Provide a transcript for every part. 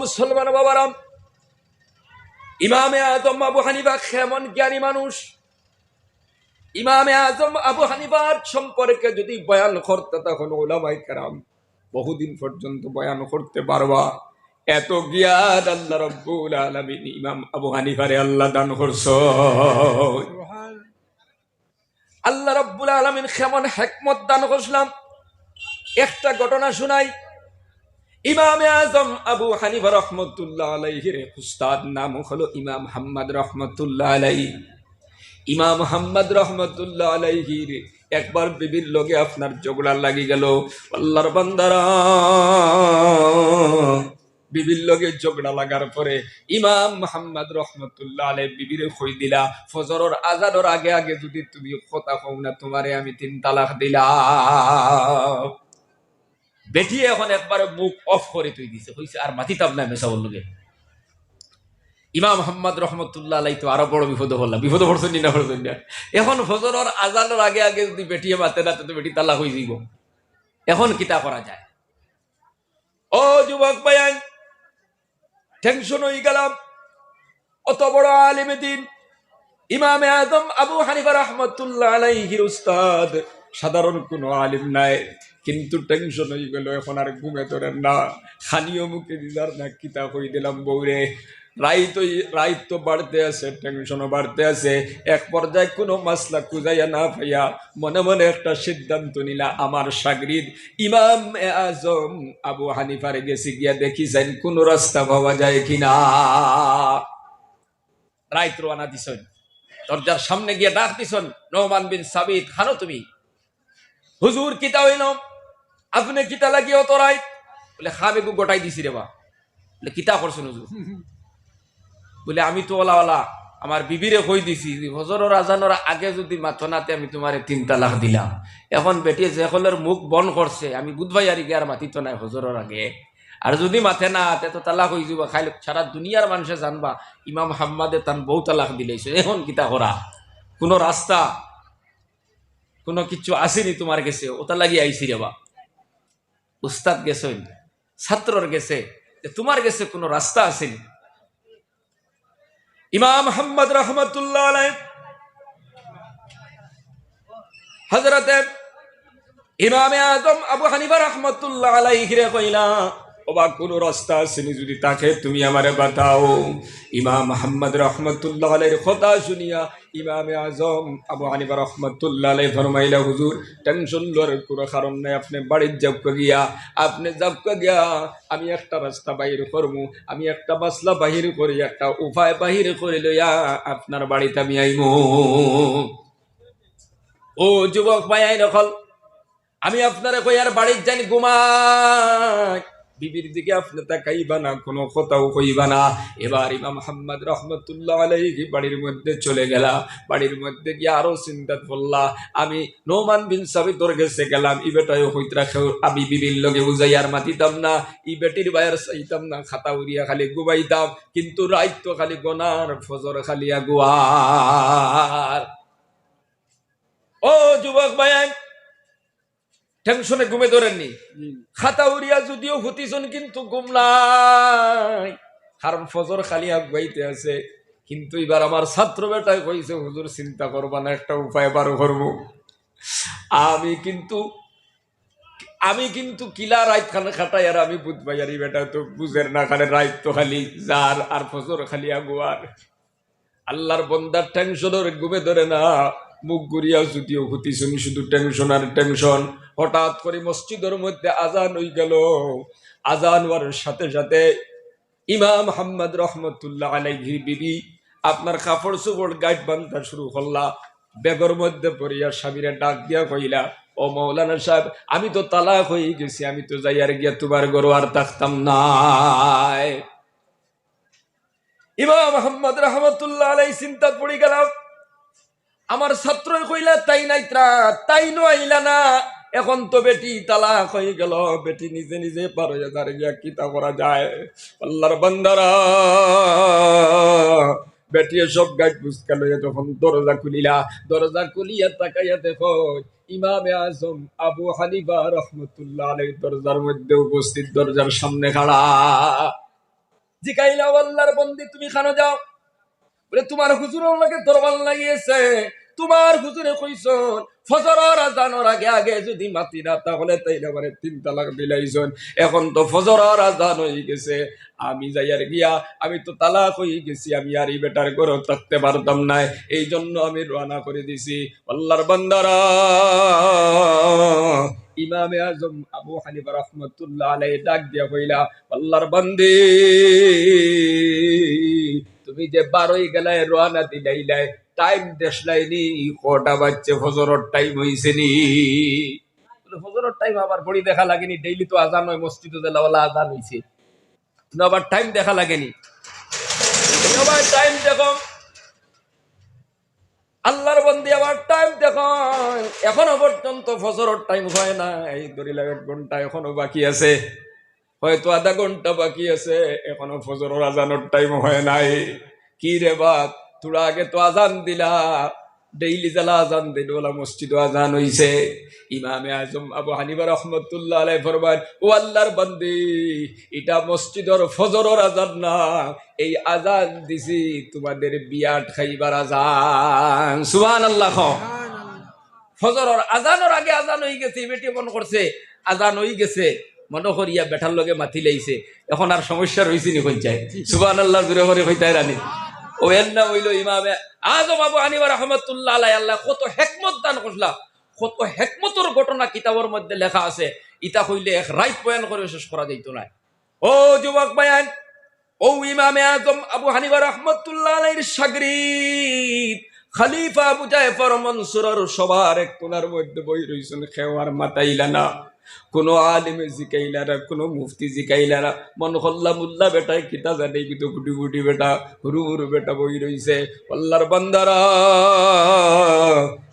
মুসলমান বাবারা, ইমামে আজম আবু হানিফা কেমন জ্ঞানী মানুষ। ইমামে আজম আবু হানিফার সম্পর্কে যদি বয়ান করতে তখন উলামায়ে কেরাম বহুদিন পর্যন্ত বয়ান করতে পারবা। এত জ্ঞান আল্লাহ রাব্বুল আলামিন ইমাম আবু হানিফারে আল্লাহ দান করছেন। আল্লাহ রাব্বুল আলামিন কেমন হিকমত দান করলাম। একটা ঘটনা শুনাই। ইমামে আজম আবু হানিফা রহমতুল্লাহ আলাইহির উস্তাদ নাম হলো ইমাম মুহাম্মদ রহমতুল্লাহ আলাইহি। ইমাম মুহাম্মদ রহমতুল্লাহ আলাইহির একবার বিবির লগে আপনার ঝগড়া লাগি গেল। আল্লাহর বান্দারা, বিবির লগে ঝগড়া লাগার পরে ইমাম মুহাম্মদ রহমতুল্লাহ আলাইহি বিবিরে কই দিলা, ফজরের আজানের আগে আগে যদি তুমি কথা কও না, তোমারে আমি 3 তালাক দিলাম। বেটি এখন একবারে মুখ অফ করে তুই দিছে, কইছে আর মাতিতাম না মেসাবল লগে। ইমাম মুহাম্মদ রহমতুল্লাহ আলাইহি তো আরো বড় বিপদ হলাম। বিপদ পড়ছেন না পড়ছেন না? এখন ফজরের আজানের আগে আগে যদি বেটিয়ে মাতে না, তো বেটি তালাক হয়ে যাইব। এখন কিতা করা যায়? ও যুবক ভাই, টেনশন হয়ে গেলাম। অত বড় আলেমে দিন ইমামে আজম আবু হানিফা রহমতুল্লাহ আলাইহির উস্তাদ, সাধারণ কোনো আলিম নাই, কিন্তু টেনশন হয়ে গেল। এখন আর ঘুমে ধরেন না, খানিও মুখে দিদার না কিতা কই দিলাম বউরে। রাইত তো বাড়তে আছে, টেনশনও বাড়তে আছে। এক পর্যায়ে কোনো মাসলা খুঁজাইয়া না পাইয়া মনে মনে একটা সিদ্ধান্ত নিলা, আমার শাগরিদ ইমাম আজম আবু হানিফারে গেছি গিয়া দেখি যাই কোন রাস্তা পাওয়া যায় কিনা। রাইত রওনা দিছেন, দরজার সামনে গিয়ে ডাক দিছেন, নোমান বিন সাবিত, খানো তুমি? হুজুর কিতা হইল? আপনি কিতা লাগিয়ে অত রাইত? বলে খামে গু গোটাই দিছি রে বা। বলে কিতা করছেন হুজুর? বলে আমি তো ওলা আমার বিবিরে কই দিছি হজরের আজানের আগে যদি মাথনাতে আমি তোমারে 3 তালাক দিলাম। এখন বেটি যে হলের মুখ বন করছে, আমি বুধবাই আর গিয়ে আর মাতিত নাই হজরের আগে। আর যদি মাথে না তে তো তালাক হয়ে যাবা, খাইলে সারা দুনিয়ার মানুষে জানবা ইমাম মুহাম্মাদে তান বউ তালাক দিলেছে। এখন কিতা করা? কোনো রাস্তা কোনো কিছু আসেনি তোমার গেছে? ওটা লাগিয়ে আইসি রেবা। উস্তাদ গেছেন, ছাত্রর গেছে, তোমার গেছে কোনো রাস্তা আসেনি। ইমাম মুহাম্মদ রহমতুল্লাহ আলাইহি হযরতে ইমামে আজম আবু হানিফা রহমতুল্লাহ আলাইহি রে কইলা, ওবা কোন রাস্তা আসেনি, যদি তাকে তুমি আমারে বাতাও। ইমাম মুহাম্মদ রহমতুল্লাহ আলাইহির কথা শুনিয়া ইমামে আজম আবু হানিফা রহমতুল্লাহ আলাইহি ফরমাইলা, হুজুর টেনশন লওয়ার কোনো কারণ নাই, আপনি বাড়ির যাবকা গিয়া আমি একটা রাস্তা বাহির করবো, আমি একটা মাসলা বাহির করি, একটা উপায় বাহির করে লইয়া আপনার বাড়িতে আমি আইমু। ও যুবক ভাই, আই নকল আমি আপনারে কই আর বাড়ির যাই ঘুমাই, বিবির দিকে আপনি তাকাইবা না, কোনো কথাও কইবা না। এবার ইমাম মুহাম্মদ রহমতুল্লাহ আলাইহি বাড়ির মধ্যে চলে গেলা। বাড়ির মধ্যে গিয়ে আরো চিন্তা করলা, আমি নোমান বিন সাবিতর গেছে গেলাম, ই বেটায় হইত রাখে, আমি বিবির লগে বুঝাই আর মাতিতাম না, ই বেটির বাইর চাইতাম না, খাতা উড়িয়া খালি ঘুমাইতাম, কিন্তু রাইত তো খালি গোনার ফজর খালি আগুয়ার। ও যুবক ভাই, টেনশনে ঘুমে ধরেননি, খাতা উড়িয়া যদিও হতিছন কিন্তু ঘুম নাই, কারণ ফজর খালি আগুয়াইতে আছে। কিন্তু এবার আমার ছাত্র বেটায় কইছে, হুজুর চিন্তা করবা না, একটা উপায় বারো করবো। আমি কিন্তু কিলা রাইত খানে খাটাই, আর আমি বুঝবাই আর বেটা তো বুঝের না, খালে রাইত তো খালি যার আর ফজর খালি আগুয়ার। আল্লাহর বন্দার টেনশনের ঘুমে ধরে না, মুখ ঘুরিয়া যদিও হতিছন, শুধু টেনশন আর টেনশন। হঠাৎ করে মসজিদের মধ্যে আজান হয়ে গেল। আজান হওয়ার সাথে সাথে ইমাম মুহাম্মদ রহমতুল্লাহ আলাইহি বিবি আপনার কাপড় চোপড় গাইড বান্ধা শুরু করলা। বেগর মধ্যে পড়িয়া স্বামীরে ডাক দিয়া কইলা, ও মৌলানা সাহেব, আমি তো তালাক হয়ে গেছি, আমি তো যাই আর গিয়া তোমার গরু আর থাকতাম না। ইমাম মুহাম্মদ রহমতুল্লাহ আলাইহি চিন্তা পড়ে গেলাম, আমার ছাত্র কইলা তাই নাইত্রা, তাই আইলা না, এখন তো বেটি তালাক হয়ে গেল, বেটি নিজে নিজে পার হয়ে যার গিয়া কিতা করা যায়। আল্লাহর বান্দারা, বেটি সব গাইড বুঝকা লইয়া যখন দরজা খুলিয়া তাকাইয়া দেখো ইমামে আজম আবু হানিফা রহমতুল্লাহ আলাইহি দরজার মধ্যে উপস্থিত, দরজার সামনে খাড়া। জিকাইলা আল্লাহর বন্দি তুমি খানো যাও, বলে তোমার হুজুরের লাগে দরবার লাগিয়েছে, তোমার হুজুরে কইছন ফজরের আজানের আগে আগে যদি মাতি না তাহলে তাইলে মানে 3 তালাক বিলাইছন। এখন তো ফজরের আজান হয়ে গেছে, আমি যাই আর গিয়া আমি তো তালাক হয়ে গেছি, আমি আর এই বেটার ঘরে থাকতে পারতাম না, এই জন্য আমি রওনা করে দিছি। আল্লাহর বান্দারা, ইমামে আজম আবু হানিফা রাহমাতুল্লাহ আলাইহি ডাক দিয়া কইলা, আল্লাহর বান্দি তুমি যে 12 গেলায় রওনা দিলাইলাই, টাইম দেশলাইনি কটা বাজছে, ফজরের টাইম হইছে নি? ফজরের টাইম আবার ঘড়ি দেখা লাগেনি, ডেইলি তো আজান হয় মসজিদে, দেলাওয়ালা আজান হইছে, তুমি আবার টাইম দেখা লাগেনি? তুমি আবার টাইম দেখো, আল্লাহর বন্দি আবার টাইম দেখো, এখনো পর্যন্ত ফজরের টাইম হয় না, এই ধরিলা 1 ঘন্টা এখনো বাকি আছে, হয়তো আধা ঘন্টা বাকি আছে, এখনো ফজরের আজানের টাইম হয় নাই। কি রে বাত, তোরা আগে তো আজান দিলা, ডেইলি জ্বালা আজান দিল, ওলা মসজিদ আজান হইছে। ইমামে আজম আবু হানিফা রাহমাতুল্লাহ আলাইহি ফরমান, ও আল্লাহর বান্দি, এটা মসজিদের ফজরের আজান না, এই আজান দিছি তোমাদের বিয়াট খাইবার আজান। সুবহানাল্লাহ। ফজরের আজানের আগে আজান হয়ে গেছে, বেটি মনে করছে আজান হয়ে গেছে, মনে করিয়া বেটার লগে মাতি লাইছে, এখন আর সমস্যা রয়েছে নি কোন চাই? সুবহানাল্লাহ জুড়ে করে কইতাই রানি। ও এর না হইল ইমামে আজম আবু হানিফা রাহমাতুল্লাহ আলাইহি, আল্লাহ কত হিকমত দান করলা, কত হিকমতের ঘটনা কিতাবের মধ্যে লেখা আছে, ইতা হইলে এক রাত বয়ান করে শেষ করা যাইতো না। ও যুবক বয়ান, ও ইমামে আজম আবু হানিফা রাহমাতুল্লাহ আলাইহির শাগরিদ খলিফা আবু জাফর মনসুরের সবার এক কোণার মধ্যে বই রইছেন, খেওয়ার মাতাইলা না, কোন আলিমে জিকাইলা না, কোন মুফতি জিকাইলা না, মন হল্লা মুল্লা বেটায় কিতা জানে, কিন্তু গুটি গুটি বেটা হুরু হুরু বেটা বই রইছে। আল্লাহর বান্দারা,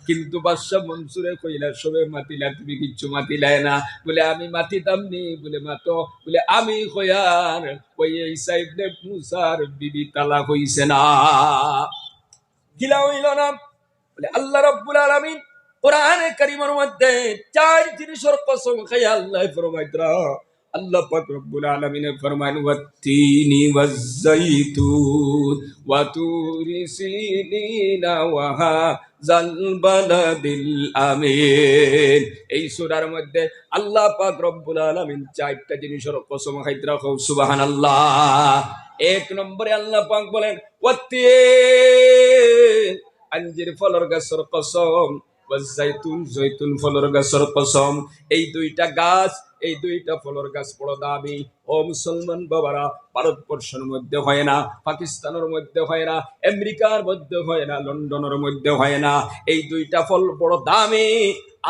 কিন্তু বাদশাহ মনসুরে কইলা সবে মাতিলা, তুমি কিচ্ছু মাতিলাই না, বলে আমি মাতিতাম নি, বলে মাতো, বলে আমি কয়ার ওই ঈসা ইবনে মুসার বিবি তালাক হইছে না, গিলা হইল না? বলে আল্লাহ রাব্বুল আলামিন কোরআনে কারীমের মধ্যে 4 জিনিসের কসম খাইয়া আল্লাহ ফরমাইতরা, আল্লাহ পাক রব্বুল আলামিন ফরমান, ওয়াত্তিনি ওয়াজ-যাইতুন ওয়া তুরি সিনিনা ওয়া হাযাল বালাদিল আমিন। এই সূরার মধ্যে আল্লাহ পাক রব্বুল আলামিন 4টা জিনিসের কসম খাইতরা, সুবহানাল্লাহ। 1 নম্বরে আল্লাহ পাক বলেন, ওয়াত্তিন আঞ্জির ফলের গাছের কসম, ওয়াজ-যাইতুন জৈতুন ফলের গাছের কসম। এই 2টা গাছ, এই 2টা ফলের গাছ বড় দামি। ও মুসলমান বাবারা, ভারতবর্ষের মধ্যে হয় না, পাকিস্তানের মধ্যে হয় না, আমেরিকার মধ্যে হয় না, লন্ডনের মধ্যে হয় না, এই 2টা ফল বড় দামি।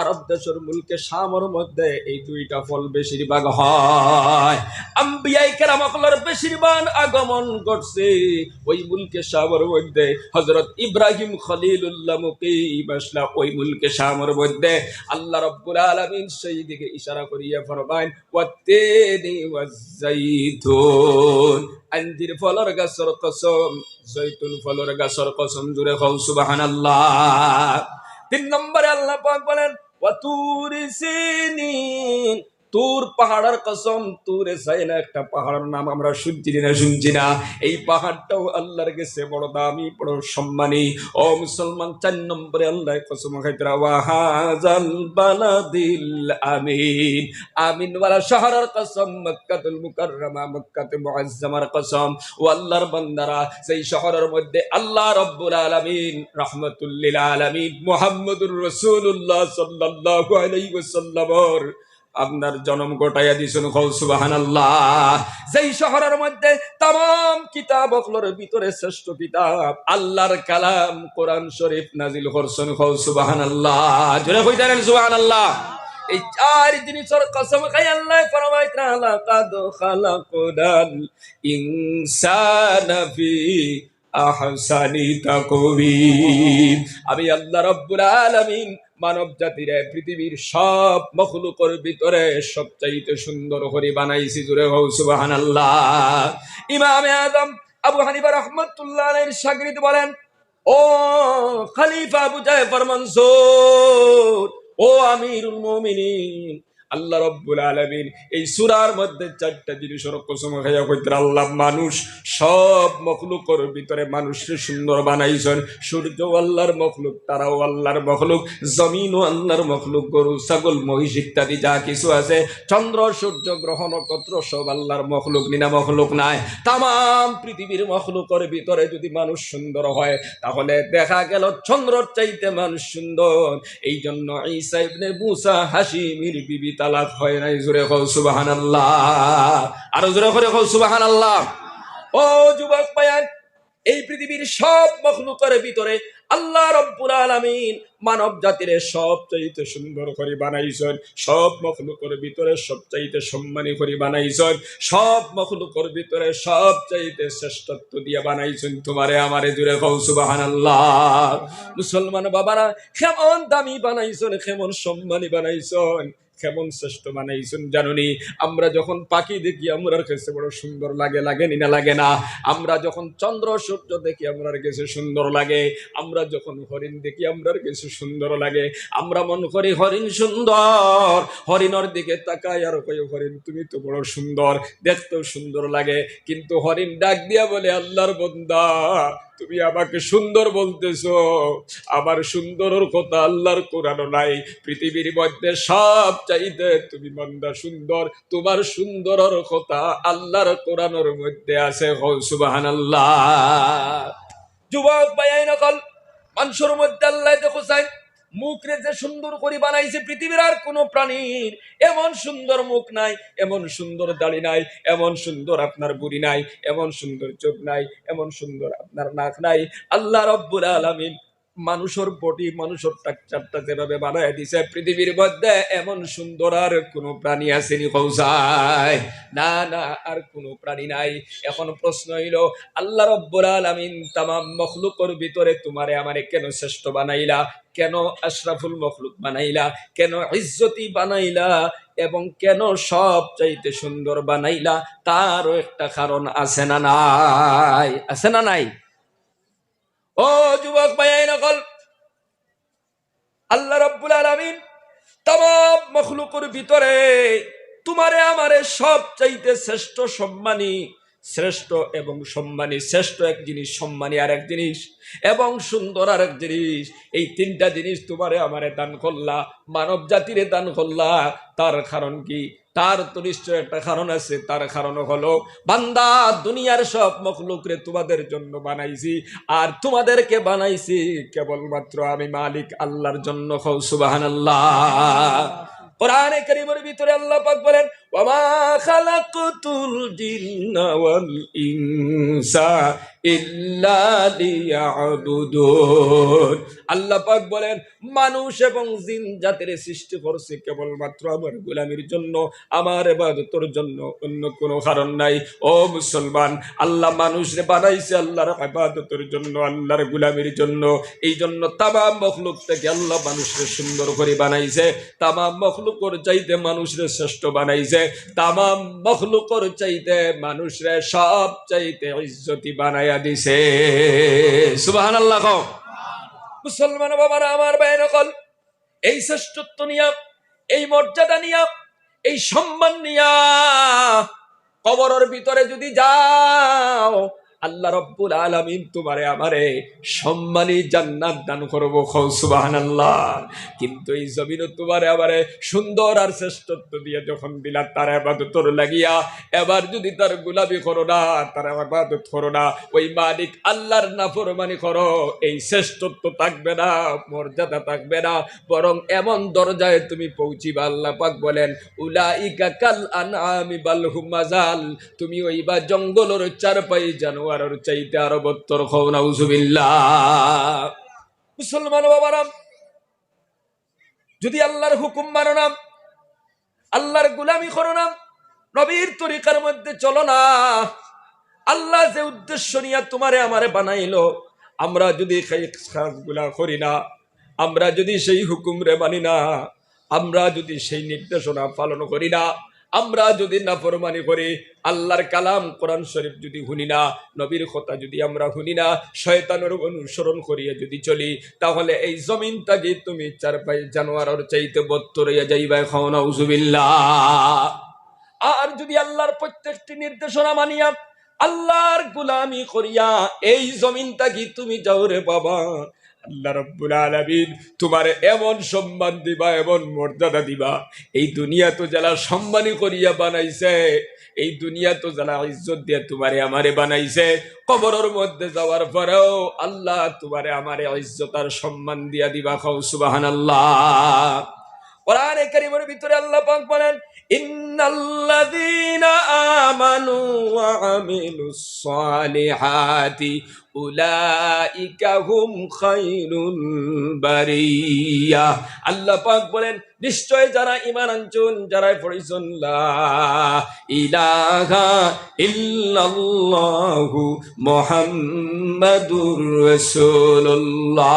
আরব দেশের মুলকে শামের মধ্যে এই 2টা ফল বেশিরভাগ হয়। আম্বিয়ায়ে কেরামের বেশিরভাগ আগমন ঘটছে ওই মুলকে শামের মধ্যে। হযরত ইব্রাহিম খলিলুল্লাহ মুকিম আসলা ওই মুলকে শামের মধ্যে। আল্লাহ রাব্বুল আলামিন সেই দিকে ইশারা করিয়া ফরমায়, ওয়াত্তিনি ওয়াজ-যাইতুন, আঞ্জির ফলের গাছের কসম, জৈতুন ফলের গাছের কসম, জুড়ে কও সুবহানাল্লাহ। 3 নম্বরে আল্লাহ পাক বলেন, ওয়া তুরি সিনিন, তুর পাহাড়ের কসম, তুরে সাইনা একটা পাহাড়ের নাম আমরা শুনছি না, এই পাহাড়টাও আল্লাহর কাছে বড় দামি, বড় সম্মানী। ও মুসলমান, 4 নম্বরে আল্লাহ কসম খাইতরা, ওয়া হাযাল বালাদিল আমিন, আমিন ওয়ালা শহরের কসম, মক্কাতুল মুকাররমা, মক্কাতুল মুআজ্জামার কসম। ও আল্লাহর বান্দারা, সেই শহরের মধ্যে আল্লাহ রাব্বুল আলামিন রাহমাতুল লিল আলামিন মুহাম্মদুর রাসূলুল্লাহ সাল্লাল্লাহু আলাইহি ওয়াসাল্লামর আপনার জন্ম ঘটাইয়া দিছেন, কও সুবহানাল্লাহ। যেই শহরের মধ্যে तमाम কিতাবগুলোর ভিতরে শ্রেষ্ঠ কিতাব আল্লাহর কালাম কোরআন শরীফ নাজিল করছেন, কও সুবহানাল্লাহ। জোরে কইতারেন সুবহানাল্লাহ। এই 4 জিনিসের কসম খাই আল্লাহ ফরমাইতরা, লাকাদ খালাকনাল ইনসানা ফি আহসানি তাকওয়িম, আমি আল্লাহ রাব্বুল আলামিন মানব জাতির পৃথিবীর সব মখলুকের ভিতরে সবচাইতে সুন্দর করে বানাইছি, জুড়ে হও সুবহানাল্লাহ। ইমামে আজম আবু হানিফা রাহমাতুল্লাহ আলাইহির শাগরিদ বলেন, ও খলিফা আবু জাফর মনসুর, ও আমিরুল মুমিনিন, আল্লাহ রাব্বুল আলামিন এই সূরার মধ্যে চারটা জিনিসের কসম খাইয়া কইতেন, আল্লাহ মানুষ সব মখলুকের ভিতরে মানুষকে সুন্দর বানাইছেন। সূর্য আল্লাহর মখলুক, তারাও আল্লাহর মখলুক, জমিনও আল্লাহর মখলুক, গরু ছাগল মহিষ ইত্যাদি যা কিছু আছে, চন্দ্র সূর্য গ্রহ নক্ষত্র সব আল্লাহর মখলুক, নিনা মখলুক নাই। তামাম পৃথিবীর মখলুকের ভিতরে যদি মানুষ সুন্দর হয় তাহলে দেখা গেল চন্দ্রর চাইতে মানুষ সুন্দর। এই জন্য ঈসা ইবনে মুসা হাশিমির বিবি তালাক হয় নাই। জোরে কও সুবহানাল্লাহ, আরো জোরে করে কও সুবহানাল্লাহ। ও যুবক ভাইয়ান, এই পৃথিবীর সব মখলুকের ভিতরে আল্লাহ রাব্বুল আলামিন মানব জাতির সবচাইতে সুন্দর করে বানাইছেন। সব মখলুকের ভিতরে সবচাইতে সম্মানী করে বানাইছেন। সব মখলুকের ভিতরে সবচাইতে শ্রেষ্ঠত্ব দিয়ে বানাইছেন তোমারে আমারে। জুড়ে কও সুবহানাল্লাহ। মুসলমান বাবারা, কেমন দামি বানাইছেন, কেমন সম্মানী বানাইছেন, কেমন শ্রেষ্ঠ বানাইছেন জানুনি। আমরা যখন পাখি দেখি আমরার কাছে বড় সুন্দর লাগে, লাগেনি না লাগে না? আমরা যখন চন্দ্র সূর্য দেখি আমরার কাছে সুন্দর লাগে। আমরা যখন হরিণ দেখি আমরার কাছে সুন্দর লাগে। আমরা মন করি হরিণ সুন্দর, হরিণের দিকে তাকাই আর কই হরিণ তুমি তো বড় সুন্দর, দেখতেও সুন্দর লাগে। কিন্তু হরিণ ডাক দিয়া বলে, আল্লাহর বান্দা তুমি আমাকে সুন্দর বলতেছো, আমার সুন্দরের কথা আল্লাহর কোরআনও নাই। পৃথিবীর মধ্যে সব চাইতে তুমি বান্দা সুন্দর, তোমার সুন্দরের কথা আল্লাহর কোরআনের মধ্যে আছে। সুবহানাল্লাহ। যুবক ভাই নকল মানুষের মধ্যে আল্লাহ দেখো চাই মুখ রে যে সুন্দর করে বানাইছে, পৃথিবীর আর কোন প্রাণীর এমন সুন্দর মুখ নাই, এমন সুন্দর দাড়ি নাই, এমন সুন্দর আপনার বুড়ি নাই, এমন সুন্দর চোখ নাই, এমন সুন্দর আপনার নাক নাই। আল্লাহ রাব্বুল আলামিন মানুষের বডি, মানুষের স্ট্রাকচারটা যেভাবে বানায় দিছে, পৃথিবীর মধ্যে এমন সুন্দর আর কোনো প্রাণী আসেনি কৌসায়? না না, আর কোনো প্রাণী নাই। এখন প্রশ্ন হইল, আল্লাহ রাব্বুল আলামিন তামাম মখলুকের ভিতরে তোমারে আমারে কেন শ্রেষ্ঠ বানাইলা, কেন আশরাফুল মখলুক বানাইলা, কেন ইজ্জতি বানাইলা, এবং কেন সব চাইতে সুন্দর বানাইলা? তারও একটা কারণ আছে না নাই? আছে না নাই? ও যুবক ভাই নকল, আল্লাহ রাব্বুল আলামিন তামাম মখলুকের ভিতরে তোমারে আমারে সব চাইতে শ্রেষ্ঠ সম্মানী, শ্রেষ্ঠ এবং সম্মানী, শ্রেষ্ঠ এক জিনিস, সম্মানী আর এক জিনিস, এবং সুন্দর আর এক জিনিস, এই তিনটা জিনিস তোমারে আমারে দান করলা, মানব জাতিরে দান করলা। তার কারণ কি? তার তো নিশ্চয় একটা কারণ আছে। তার কারণ হলো, বান্দা দুনিয়ার সব মখলুকরে তোমাদের জন্য বানাইছি, আর তোমাদেরকে বানাইছি কেবলমাত্র আমি মালিক আল্লাহর জন্য। খাও সুবহানাল্লাহ। কোরআনে কারীমের ভিতরে আল্লাহ পাক বলেন, ওয়ামা খালাকতুল জিন্না ওয়াল ইনসা ইল্লা লিয়াবুদুন। আল্লাহ পাক বলেন, মানুষ এবং জিন জাতির সৃষ্টি করছে কেবলমাত্র আমার গোলামির জন্য, আমার ইবাদতের জন্য, অন্য কোনো কারণ নাই। ও মুসলমান, আল্লাহ মানুষরে বানাইছে আল্লাহর ইবাদতের জন্য, আল্লাহর গোলামির জন্য। এই জন্য তামাম মখলুক থেকে আল্লাহ মানুষরে সুন্দর করে বানাইছে, তামাম মখলুকের চাইতে মানুষরে শ্রেষ্ঠ বানাইছে, তামাম মখলুকের চাইতে মানুষরে সব চাইতে ইজ্জতি বানাইয়া দিছে। সুবহানাল্লাহ। মুসলমান বাবারা আমার ভাই নকল, এই শ্রেষ্ঠত্ব নিয়া, এই মর্যাদা নিয়া, এই সম্মান নিয়া কবরের ভিতরে যদি যাও, আল্লাহ রাব্বুল আলামিন তোমারে আমারে সম্মানী জান্নাত দান করবো। খাও সুবহানাল্লাহ। কিন্তু এই জমিনে তোমারে আমারে সুন্দর আর শ্রেষ্ঠত্ব দিয়ে যখন দিলা, তার ইবাদতর লাগিয়া, এবার যদি তার গোলামি করো না, তার ইবাদত করো না, ওই মালিক আল্লাহর নাফরমানি করো, এই শ্রেষ্ঠত্ব থাকবে না, মর্যাদা থাকবে না, বরং এমন দরজায় তুমি পৌঁছিবা। আল্লাহ পাক বলেন, উলাইকা কাল আনআমি বাল হুম আযাল, তুমি ওইবা জঙ্গলের চারপাই জানোয়ার চাইতে আরো বত্তর। খাও নাউজুবিল্লাহ। মুসলমান বাবারা, যদি আল্লাহর হুকুম মানো না, আল্লাহর গোলামি করো না, নবীর তরিকার মধ্যে চলো না, আল্লাহ যে উদ্দেশ্য নিয়ে তোমারে আমারে বানাইলো, আমরা যদি সেই কাজগুলা করি না, আমরা যদি সেই হুকুম রে মানি না, আমরা যদি সেই নির্দেশনা পালন করি না, আমরা যদি নাফরমানি করি, আল্লাহর কালাম কোরআন শরীফ যদি শুনি না, নবীর কথা যদি আমরা শুনি না, শয়তানের অনুসরণ করিয়ে যদি চলি, তাহলে এই জমিনটাকে তুমি চার পায়ে জানোয়ারের চাইতে বত্তর হইয়া যাইবা। খাও নাউজুবিল্লাহ। আর যদি আল্লাহর প্রত্যেকটি নির্দেশনা মানিয়া আল্লাহর গোলামি করিয়া এই জমিনটাকে তুমি যাও রে বাবা, আল্লাহ রাব্বুল আলামিন তোমার এমন সম্মান দিবা, এমন মর্যাদা দিবা। এই দুনিয়া তো যারা সম্মানী করিয়া বানাইছে, এই দুনিয়া তো যারা ইজ্জত দিয়ে তোমারে আমারে বানাইছে, কবরের মধ্যে যাওয়ার পরেও আল্লাহ তোমারে আমারে ইজ্জত আর সম্মান দিয়া দিবা। খাও সুবহানাল্লাহ। কোরআনে কারীমের ভিতরে আল্লাহ পাক বলেন, ইন্নাল্লাযীনা আমানু ওয়া আমিলুস সালিহাতি উলাইকা হুম খায়রুল বারিয়া। আল্লাহ পাক বলেন, নিশ্চয় যারা ঈমান আনছেন, যারা পড়েছেন লা ইলাহা ইল্লাল্লাহু মুহাম্মাদুর রাসূলুল্লাহ,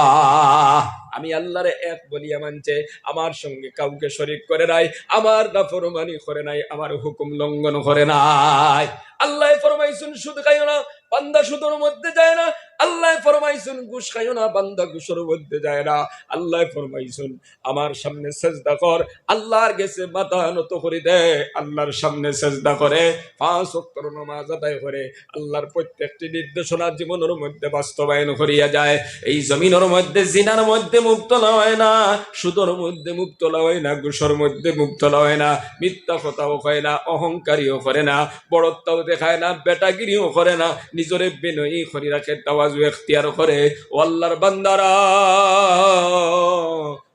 আমি আল্লাহরে এক বলিয়া মানছে, আমার সঙ্গে কাউকে শরীক করে নাই, আমার নাফরমানি করে নাই, আমার হুকুম লঙ্ঘন করে নাই। আল্লাহ ফরমাইছেন সুদ খাইও না, বান্দা সুদের মধ্যে যায় না। আল্লাহ ফরমাইছেন ঘুষ খাইও না, বান্দা ঘুষের মধ্যে যায় না। আল্লাহ ফরমাইছেন আমার সামনে সেজদা কর, আল্লাহর কাছে মাথা নত করে দে, আল্লাহর সামনে সেজদা করে 5 ওয়াক্ত নামাজ আদায় করে আল্লাহর প্রত্যেকটি নির্দেশনা জীবনের মধ্যে বাস্তবায়ন করিয়া যায়। এই জমিনের মধ্যে জিনার মধ্যে মুবতলা হয় না, সুদের মধ্যে মুবতলা হয় না, ঘুষের মধ্যে মুবতলা হয় না, মিথ্যা কথাও হয় না, অহংকারীও করে না, বড়ত্বও দেখায় না, বেটাগিরিও করে না, নিজরে বিনয়ী করে রাখে, তাওয়াজু এখতিয়ার করে। ও আল্লাহর বান্দারা,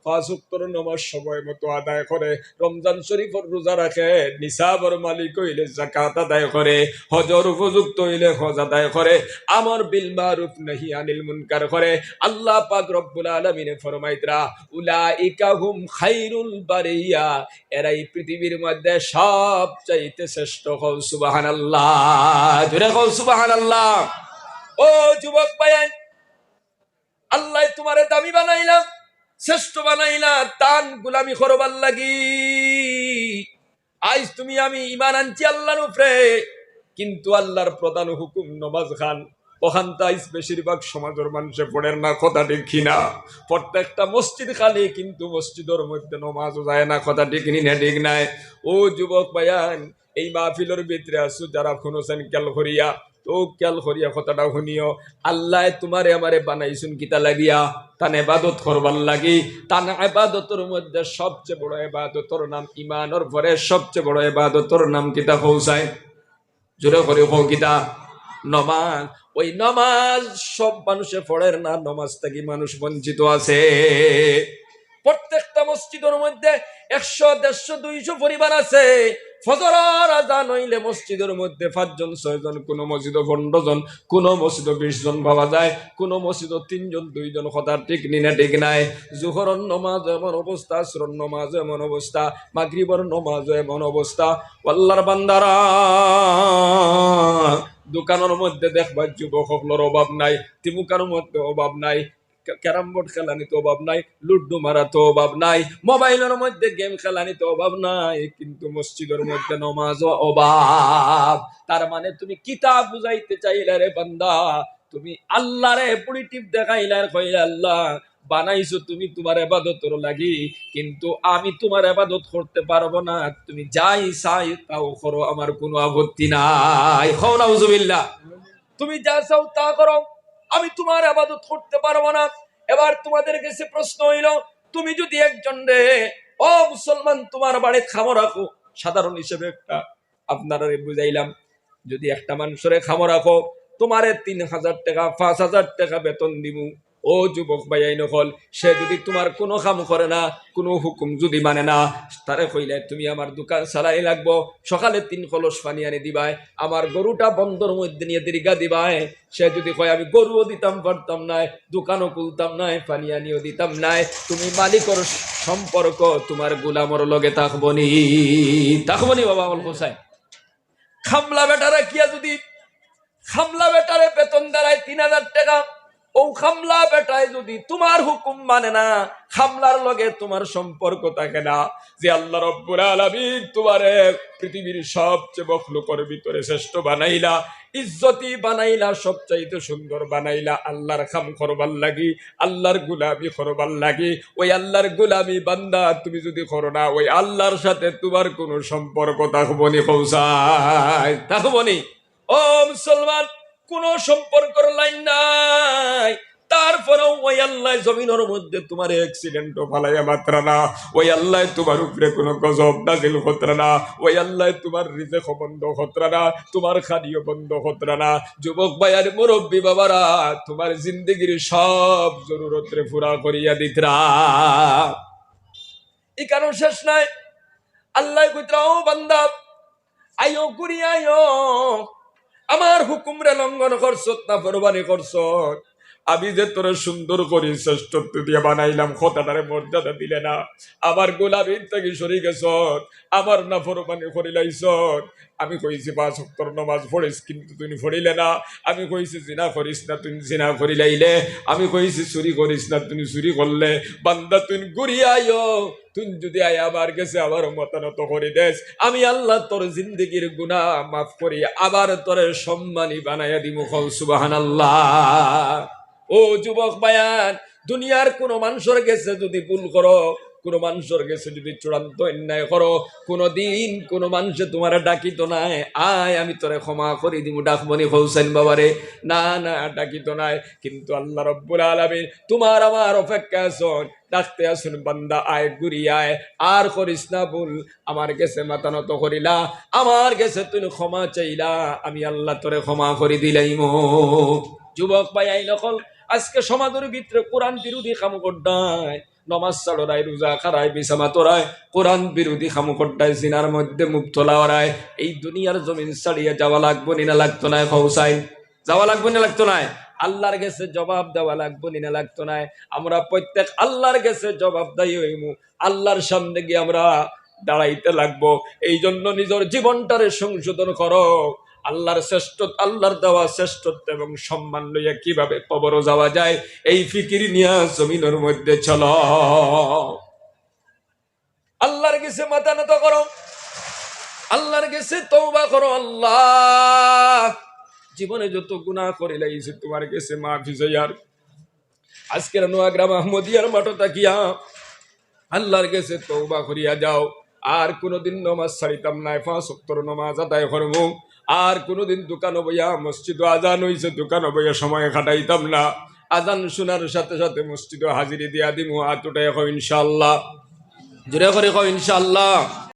5 ওয়াক্ত নামাজ সময় মতো আদায় করে, রমজান শরীফের রোজা রাখে, নিসাবর মালিক হইলে যাকাত আদায় করে, হজর উপযুক্ত হইলে হজ আদায় করে, আমর বিল মারুফ নাহি আনিল মুনকার করে। আল্লাহ পাক রব্বুল আলামিন ফরমাইতরা উলাইকা হুম খায়রুল বারিয়া, এরাই পৃথিবীর মধ্যে সবচাইতে শ্রেষ্ঠ। কও সুবহানাল্লাহ, জোরে কও সুবহানাল্লাহ। ও যুবক ভাইয়ের, আল্লাহ তোমারে দামি বানাইলা, শ্রেষ্ঠ বানাইলা তান গোলামি করবার লাগি। আজ তুমি আমি ঈমান আনছি আল্লাহর উপরে, কিন্তু আল্লাহর প্রধান হুকুম নমাজ খান, ওখান তাইজ বেশিরভাগ সমাজের মানুষে পড়েন না, কথা ঠিক না। প্রত্যেকটা মসজিদ খালি, কিন্তু মসজিদের মধ্যে নমাজও যায় না, কথা ঠিক না ঠিক নাই। ও যুবক ভাইয়ান, এই মাহফিলের ভিতরে আসো যারা শুনছেন খেয়াল করিয়া, তো খেয়াল করিয়া কথাটা শুনিও। আল্লাহ তোমারে আমারে বানাইছুন কিতা লাগিয়া? তান ইবাদত করবার লাগি। তান ইবাদতের মধ্যে সবচেয়ে বড় ইবাদতের নাম ঈমানের পরে সবচেয়ে বড় ইবাদতের নাম কিতা কওসায়? জোরে করে কও কিতা? নমাজ। ওই নমাজ সব মানুষে পড়ের না, নমাজ থেকে মানুষ বঞ্চিত আছে। প্রত্যেকটা মসজিদের মধ্যে 100, 150, 200 পরিবার আছে। ফজরের আযান হইলে মসজিদের মধ্যে 5 জন 6 জন, কোন মসজিদে 15 জন, কোন মসজিদে 20 জন পাওয়া যায়, কোন মসজিদে 3 জন 2 জন, কথা ঠিক না ঠিক নাই। জোহরের নামাজ এমন অবস্থা, আসরের নামাজ এমন অবস্থা, মাগরিবের নামাজ এমন অবস্থা। আল্লাহর বান্দারা, দোকানের মধ্যে দেখবা যুবক সকলের অভাব নাই, তিমুকার মধ্যে অভাব নাই, ক্যারাম বোর্ড খেলানিতে অভাব নাই, লুড্ডু মারাতে অভাব নাই, মোবাইলের মধ্যে গেম খেলানিতে অভাব নাই, কিন্তু মসজিদের মধ্যে নমাজও অভাব। তার মানে তুমি কিতাব বুঝাইতে চাইলে রে বান্দা, তুমি আল্লাহরে পরিটিপ দেখাইলে কইলে আল্লাহ বানাইছো তুমি তোমার ইবাদতের লাগি, কিন্তু আমি তোমার ইবাদত করতে পারবো না, তুমি যাই চাই তাও করো, আমার কোনো আপত্তি নাই। খাও নাউজুবিল্লাহ। তুমি যা চাও তা করো, আমি তোমার ইবাদত করতে পারবো না। এবার তোমাদের কাছে প্রশ্ন হইল, তুমি যদি একজন রে, ও মুসলমান, তোমার বাড়িতে খামো রাখো, সাধারণ হিসেবে একটা আপনারা বুঝাইলাম, যদি একটা মানুষের খামো রাখো, তোমারে 3000 টাকা 5000 টাকা বেতন দিব। ও যুবক ভাই নকল, সে যদি তোমার কোনো কাম করে না, কোনো হুকুম যদি মানে না, তারে কইলে তুমি আমার দোকান চালাই লাগবো, সকালে 3 কলস পানি আনি দিবাই, আমার গরুটা বন্ধর মধ্যে নিয়ে দীর্ঘা দিবাই। সে যদি কয় আমি গরুও দিতাম পারতাম নাই, দোকানও খুলতাম নাই, পানি আনিও দিতাম নাই, তুমি মালিকর সম্পর্ক তোমার গোলামর লগে থাকবনি, থাকবনি বাবা। অল্প চাই খামলা বেটারা কিয়া যদি খামলা বেটারে বেতন দাঁড়ায় 3000 টাকা, ও খামলা বেটায় যদি তোমার হুকুম মানে না, খামলার লগে তোমার সম্পর্ক থাকে না, যে আল্লাহ রব্বুল আলামিন তোমারে পৃথিবীর সবচেয়ে মখলুকের ভিতরে শ্রেষ্ঠ বানাইলা, ইজ্জতি বানাইলা, সবচাইতে সুন্দর বানাইলা আল্লাহর খাম করবার লাগি, আল্লাহর গুলামি করবার লাগি, ওই আল্লাহর গুলামি বান্দা তুমি যদি করো না, ওই আল্লাহর সাথে তোমার কোনো সম্পর্ক থাকবনি, কৌসাই থাকবনি। ও মুসলমান, কোন সম্পর্কের লাইন নাই, তারপরেও ওই আল্লাহ জমিনের মধ্যে তোমার অ্যাক্সিডেন্ট ফালাইয়া মাত্রা না, ওই আল্লাহ তোমার উপরে কোনো গজব নাজিল হতরা না, ওই আল্লাহ তোমার রিজেক বন্ধ হতরা না, তোমার খাদিও বন্ধ হতরা না। যুবক ভাইয়ার মুরব্বী বাবারা, তোমার জিন্দগির সব জরুরতরে পুরা করিয়া দিতরা। এই কারণ শেষ নাই। আল্লাহ কইতরা, ও বান্দা আয়ো ঘুরি আয়ো, আমার হুকুম রে লঙ্ঘন করছ, না ফরমানি করছ, আমি যে তোর সুন্দর করি শ্রেষ্ঠত্ব দিয়ে বানাইলাম, কথাটারে মর্যাদা দিলে না, আমার গোলামীর থেকে সরে গেছ, আমার না ফরমানি করিলাইছ। আমি কইছি 5 ওয়াক্ত নামাজ পড়িস, কিন্তু তুমি পড়িলে না। আমি কইছি জিনা করিস না, তুমি জিনা করিলাইলে। আমি কইছি চুরি করিস না, তুমি চুরি করলে। বান্দা তুই ঘুরিয়া আইও, তুই যদি আয় আমার কাছে আবার মতানত করে দেস, আমি আল্লাহ তোর জিন্দগির গুনাহ মাফ করি, আবার তোর সম্মানী বানাইয়া দিমু। সুবহানাল্লাহ। ও যুবক বায়ান, দুনিয়ার কোন মানুষের কাছে যদি ভুল করো, কোন মানুষের কাছে যদি চূড়ান্ত অন্যায় করো, কোনদিন কোন মানুষে তোমার ডাকিত নাই, আয় আমি তোরে ক্ষমা করি দিমু, ডাকবনি হোসেন বাবারে? না না, ডাকিত নাই। কিন্তু আল্লাহ রব্বুল আলামিন তোমার আমার অপেক্ষা আছেন, ডাকতে আসুন, বান্দা আয় ঘুরি আয়, আর করিস না ভুল, আমার কাছে মাথা নত করিলা, আমার কাছে তুই ক্ষমা চাইলা, আমি আল্লাহ তোরে ক্ষমা করি দিলাইম। যুবক ভাই আই নকল, আজকে সমাজের ভিতরে কোরআন বিরোধী কাম করডায়, নমাজ ছাড়াই, রোজা খারায়, বিছানা তোরায়, কোরআন বিরোধী কাম করডায়, জিনার মধ্যে মুখ তোলা ওরায়। এই দুনিয়ার জমিন ছাড়িয়ে যাওয়া লাগবো না লাগতো না? খৌসাই যাওয়া লাগবো না লাগতো না? আল্লাহর কাছে জবাব দেওয়া লাগবো না লাগতো না? আমরা প্রত্যেক আল্লাহর কাছে জবাব দায়ী হইমু, আল্লাহর সামনে গিয়ে আমরা দাঁড়াইতে লাগবো। এই জন্য নিজের জীবনটারে সংশোধন করো। আল্লাহর শ্রেষ্ঠ, আল্লাহর দেওয়া শ্রেষ্ঠত্ব এবং সম্মান লইয়া কিভাবে কবর যাওয়া যায়, এই ফিকির নিয়ে জমিনের মধ্যে চলো। আল্লাহর কাছে মাথা নত করো, আল্লাহর কাছে তওবা করো। আল্লাহ, জীবনে যত গুনাহ করে লাইছে তোমার কাছে মাফি চাইয়ার, আজকের নোয়াগ্রাম আহমদিয়ার মাঠে তাকিয়া আল্লাহর কাছে তওবা করিয়া যাও। আর কোনদিন নামাজ ছাড়িতাম না, 5 ওয়াক্ত নামাজ আদায় করব। আর কোনদিন দোকানে বইয়া, মসজিদ আজান হইছে দোকানে বইয়া সময় কাটাইতাম না, আজান শোনার সাথে সাথে মসজিদে হাজিরি দিয়া দিমু। হাত উঠাই কও ইনশাআল্লাহ, জোরে করে কও ইনশাআল্লাহ।